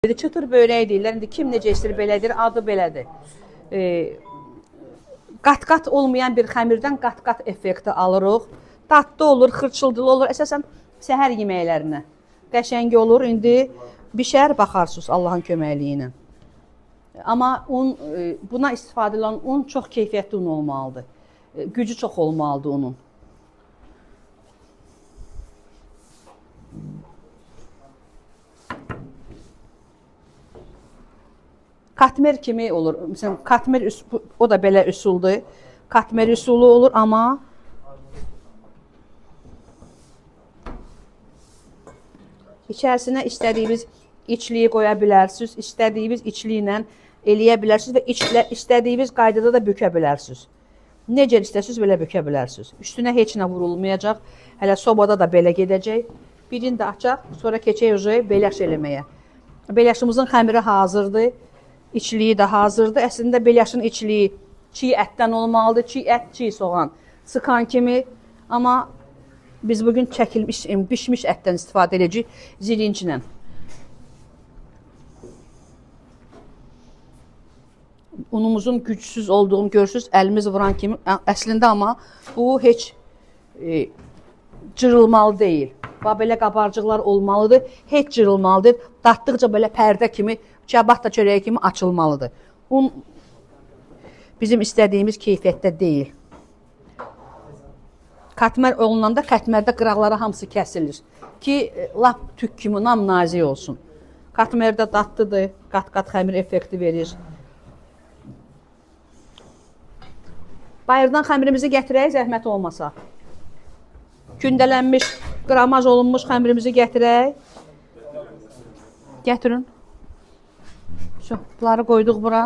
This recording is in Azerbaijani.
Çıtır börək deyirlər. İndi kim necə istəyir belədir, adı belədir. Qat-qat olmayan bir xəmirdən qat-qat effekti alırıq. Dadlı olur, xırçıldılı olur. Əsasən səhər yeməklərinə qəşəng olur. İndi bişər baxarsınız Allahın köməkliyi ilə. Amma un, buna istifadə edilən un çox keyfiyyətli un olmalıdır. Gücü çox olmalıdır unun. Katmer kimi olur. Məsələn, katmer o da belə üsuldur. Katmer üsulu olur, amma içərisinə istədiyiniz içliyi qoya bilərsiniz, istədiyiniz içliklə eləyə bilərsiniz və istədiyiniz qaydada da bükə bilərsiniz. Necə istərsiniz, belə bükə bilərsiniz. Üstünə heç nə vurulmayacaq. Hələ sobada da belə gedəcək. Birini də açaq, sonra keçək beləş eləməyə. Beləşimizin xəmiri hazırdır. İçliyi də hazırdır. Əslində beləşin içliyi çiğ ətdən olmalıdır. Çiğ ət, çiğ soğan sıxan kimi. Amma biz bugün çəkilmiş, bişmiş ətdən istifadə edəcəyik zirinclə. Unumuzun gücsüz olduğunu görürsünüz, əlimiz vuran kimi. Əslində amma bu heç cırılmalı deyil. Belə qabarcıqlar olmalıdır, heç cırılmalıdır. Datdıqca belə pərdə kimi, çabat da çörəyi kimi açılmalıdır. Un bizim istədiyimiz keyfiyyətdə deyil. Katmer olunanda katmerdə qıraqları hamısı kəsilir ki, lap tük kimi nam-nazik olsun. Katmerdə dadlıdır, qat-qat xəmir effekti verir. Bayırdan xəmirimizi gətirək, zəhmət olmasa. Kündələnmiş, qramaj olunmuş xəmirimizi gətirək. Gətirin. Bunları qoyduq bura.